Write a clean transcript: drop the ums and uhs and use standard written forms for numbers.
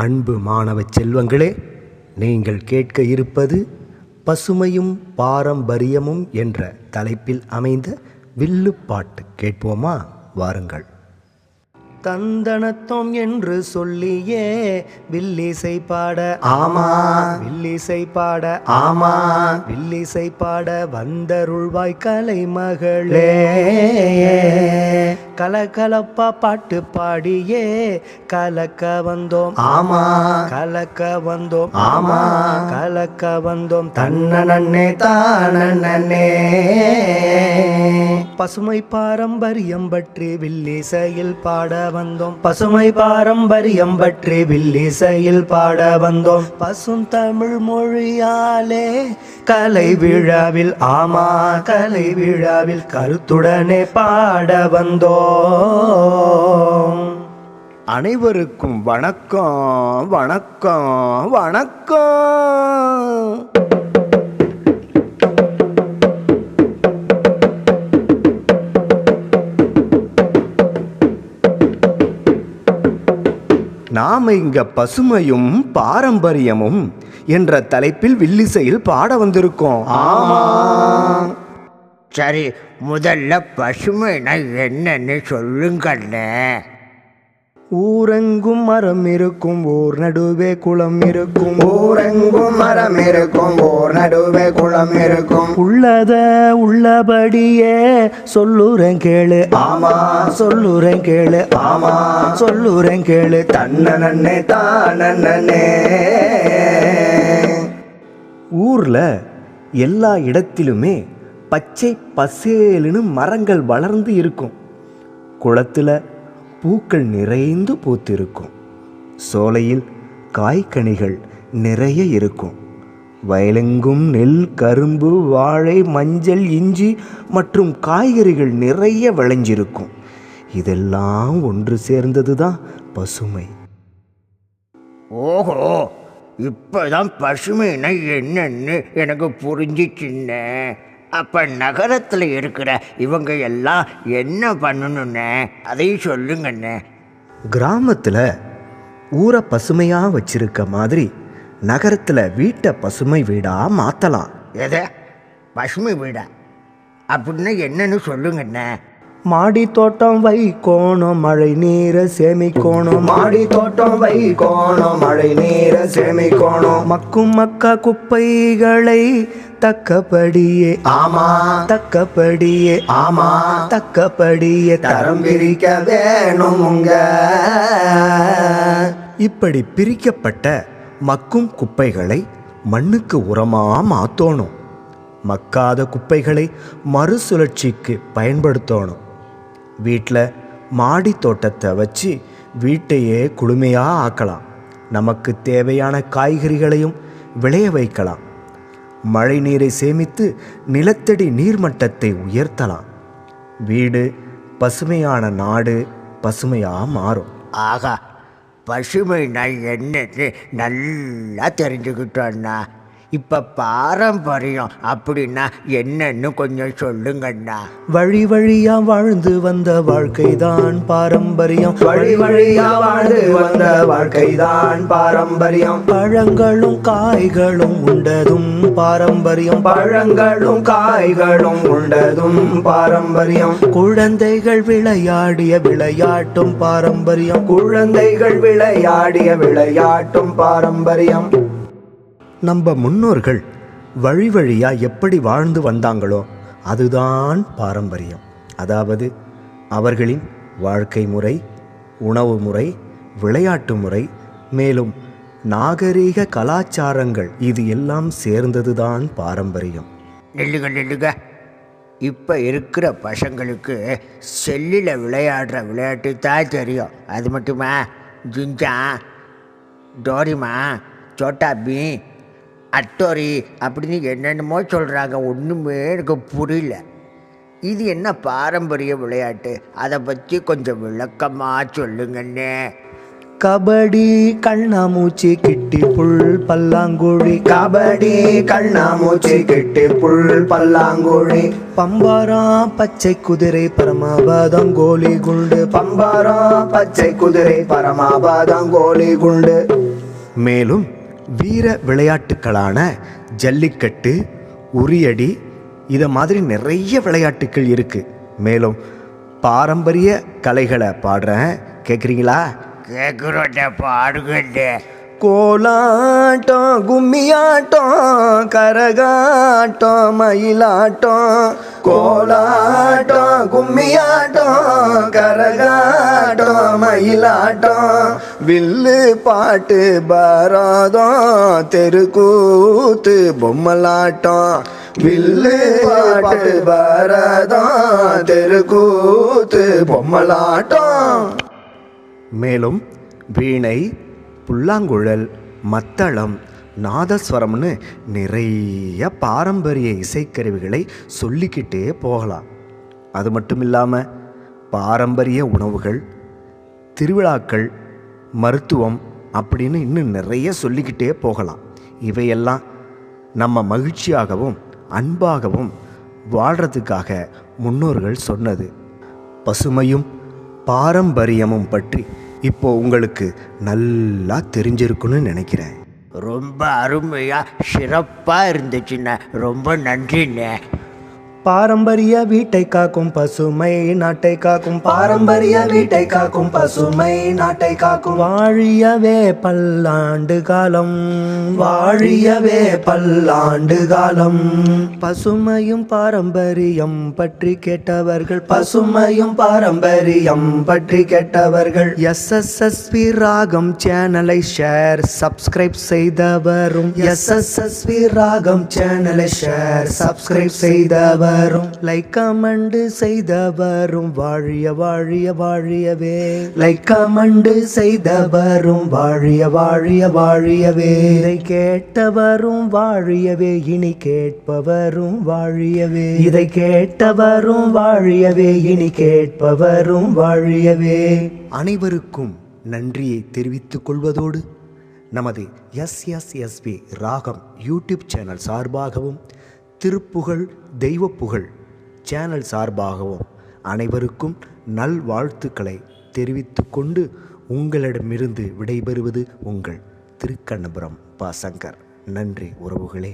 அன்பு மாணவ செல்வங்களே, நீங்கள் கேட்க இருப்பது பசுமையும் பாரம்பரியமும் என்ற தலைப்பில் அமைந்த வில்லுப்பாட்டு. கேட்போமா? வாருங்கள். தந்தனத்தோம் என்று சொல்லியே வில்லிசை பாட, ஆமா வில்லிசை பாட, ஆமா வில்லிசை பாட வந்தருள்வாய் கலைமகளே. கலகலப்பா பாட்டு பாடியே கலக்க வந்தோம், ஆமா கலக்க வந்தோம், ஆமா கலக்க வந்தோம். தன்னே தானே பசுமை பாரம்பரியம் பற்றி வில்லிசையில் பாட வந்தோம், பசுமை பாரம்பரியம் பற்றி வில்லிசையில் பாட வந்தோம். பசும் தமிழ் மொழியாலே கலை விழாவில், ஆமா கலை விழாவில் கருத்துடனே பாட வந்தோம். அனைவருக்கும் வணக்கம் வணக்கம் வணக்கம். நாம இங்க பசுமையும் பாரம்பரியமும் என்ற தலைப்பில் வில்லிசையில் பாட வந்திருக்கோம். ஆமா. சரி, முதல்ல பசுமைனா என்னன்னு சொல்லுங்கல்ல. ஊரெங்கும் மரம் இருக்கும், ஊர் நடுவே குளம் இருக்கும். ஊரெங்கும் மரம் இருக்கும், ஊர் நடுவே குளம் இருக்கும். உள்ளத உள்ளபடியே சொல்லுறேன் கேளு, ஆமா சொல்லுறேன் கேளு, ஆமா சொல்லுறேன் கேளு. தன்னே தானே. ஊர்ல எல்லா இடத்திலுமே பச்சை பசேலுன்னு மரங்கள் வளர்ந்து இருக்கும். குளத்துல பூக்கள் நிறைந்து பூத்திருக்கும். சோலையில் காய்கனிகள் நிறைய இருக்கும். வயலெங்கும் நெல், கரும்பு, வாழை, மஞ்சள், இஞ்சி மற்றும் காய்கறிகள் நிறைய விளைஞ்சிருக்கும். இதெல்லாம் ஒன்று சேர்ந்தது தான் பசுமை. ஓஹோ, இப்பதான் பசுமைனா என்னன்னு எனக்கு புரிஞ்சிச்சுன்னு. அப்ப நகரத்தில் இருக்கிற இவங்க எல்லாம் என்ன பண்ணணும்னு அதையும் சொல்லுங்கண்ணே. கிராமத்தில் ஊரை பசுமையாக வச்சிருக்க மாதிரி நகரத்தில் வீட்டை பசுமை வீடாக மாற்றலாம். எதை பசுமை வீடா அப்படின்னா என்னன்னு சொல்லுங்கண்ணே. மாடி தோட்டம் வைக்கோணும், மழை நீரை சேமிக்கணும். மாடி தோட்டம் வைக்கோணும், மழை நீரை சேமிக்கணும். மக்கும் மக்கா குப்பைகளை தக்கபடியே, ஆமா தக்கபடியே, ஆமா தக்கபடியே தரம் பிரிக்க வேணுமுங்க. இப்படி பிரிக்கப்பட்ட மக்கும் குப்பைகளை மண்ணுக்கு உரமா மாத்தணும். மக்காத குப்பைகளை மறுசுழற்சிக்கு பயன்படுத்தணும். வீட்டில் மாடி தோட்டத்தை வச்சு வீட்டையே குளுமையாக ஆக்கலாம். நமக்கு தேவையான காய்கறிகளையும் விளைய வைக்கலாம். மழை நீரை சேமித்து நிலத்தடி நீர்மட்டத்தை உயர்த்தலாம். வீடு பசுமையான நாடு பசுமையாக மாறும். ஆகா, பசுமைனா என்னன்னு நல்லா தெரிஞ்சுக்கிட்டோன்னா. இப்போ பாரம்பரியம் அப்படின்னா என்னன்னு கொஞ்சம் சொல்லுங்கண்ணா. வழி வழியா வாழ்ந்து வந்த வாழ்க்கைதான் பாரம்பரியம். வழி வழியா வாழ்ந்து வந்த வாழ்க்கைதான் பாரம்பரியம். பழங்களும் காய்களும் உண்டதும் பாரம்பரியம். பழங்களும் காய்களும் உண்டதும் பாரம்பரியம். குழந்தைகள் விளையாடிய விளையாட்டும் பாரம்பரியம். குழந்தைகள் விளையாடிய விளையாட்டும் பாரம்பரியம். நம்ம முன்னோர்கள் வழி வழியா எப்படி வாழ்ந்து வந்தாங்களோ அதுதான் பாரம்பரியம். அதாவது அவர்களின் வாழ்க்கை முறை, உணவு முறை, விளையாட்டு முறை, மேலும் நாகரீக கலாச்சாரங்கள், இது எல்லாம் சேர்ந்ததுதான் பாரம்பரியம். நெல்லுங்க. இப்போ இருக்கிற பசங்களுக்கு செல்லில் விளையாடுற விளையாட்டு தான் தெரியும். அது மட்டுமா, ஜிஞ்சா, டோரிமா, சோட்டாபி, அட்டோரி அப்படின்னு என்னென்னமோ சொல்கிறாங்க. ஒன்றுமே எனக்கு புரியல. இது என்ன பாரம்பரிய விளையாட்டு? அதை பற்றி கொஞ்சம் விளக்கமாக சொல்லுங்கண்ணே. கபடி கண்ணாமூச்சி கிட்டி புல் பல்லாங்குழி கபடி கண்ணாமூச்சி கிட்டி புல் பல்லாங்குழி பம்பாரம் பச்சை குதிரை பரமபதம் கோலி குண்டு பம்பாரம் பச்சை குதிரை பரமபதம் கோலி குண்டு. மேலும் வீர விளையாட்டுக்களான ஜல்லிக்கட்டு, உரியடி இதை மாதிரி நிறைய விளையாட்டுக்கள் இருக்குது. மேலும் பாரம்பரிய கலைகளை பாடுறேன், கேட்குறீங்களா? கேட்குறோட்ட பாடுகிட்ட. கோலாட்டம், கும்மியாட்டம், கரகாட்டம், மயிலாட்டம். கோலாட்டம், கும்மியாட்டம், கரகாட்டம், மயிலாட்டம். வில்லு பாட்டு, பரதம், தெருக்கூத்து, பொம்மலாட்டம். வில்லு பாட்டு, பரதம், தெருக்கூத்து, பொம்மலாட்டம். மேலும் வீணை, புல்லாங்குழல், மத்தளம், நாதஸ்வரம்னு நிறைய பாரம்பரிய இசைக்கருவிகளை சொல்லிக்கிட்டே போகலாம். அது மட்டும் இல்லாமல் பாரம்பரிய உணவுகள், திருவிழாக்கள், மருத்துவம் அப்படின்னு இன்னும் நிறைய சொல்லிக்கிட்டே போகலாம். இவையெல்லாம் நம்ம மகிழ்ச்சியாகவும் அன்பாகவும் வாழ்கிறதுக்காக முன்னோர்கள் சொன்னது. பசுமையும் பாரம்பரியமும் பற்றி இப்போ உங்களுக்கு நல்லா தெரிஞ்சிருக்குன்னு நினைக்கிறேன். ரொம்ப அருமையா சிறப்பாக இருந்துச்சுண்ணே. ரொம்ப நன்றிண்ணே. பாரம்பரிய வீட்டை காக்கும் பசுமை நாட்டை காக்கும். பாரம்பரிய வீட்டை காக்கும் பசுமை நாட்டை காக்கும். வாழியவே பல்லாண்டு காலம், வாழியவே பல்லாண்டு காலம். பசுமையும் பாரம்பரியம் பற்றி கேட்டவர்கள், பசுமையும் பாரம்பரியம் பற்றி கேட்டவர்கள். SSSV ராகம் சேனலை ஷேர் சப்ஸ்கிரைப் செய்தவரும், SSSV ராகம் சேனலை ஷேர் சப்ஸ்கிரைப் செய்தவர், லைக் கமெண்ட் செய்தவரும் வாழிய வாழிய வாழியவே. லைக் கமெண்ட் செய்தவரும் வாழிய வாழிய வாழியவே. இதை கேட்டவரும் வாழியவே, இனி கேட்பவரும் வாழியவே. இதை கேட்டவரும் வாழியவே, இனி கேட்பவரும் வாழியவே. அனைவருக்கும் நன்றியை தெரிவித்துக் கொள்வதோடு நமது SSSV ராகம் யூடியூப் சேனல் சார்பாகவும் திருப்புகழ் தெய்வப்புகழ் சேனல் சார்பாகவும் அனைவருக்கும் நல்வாழ்த்துக்களை தெரிவித்து கொண்டு உங்களிடமிருந்து விடைபெறுவது உங்கள் திருக்கண்ணபுரம் பா. சங்கர். நன்றி உறவுகளே.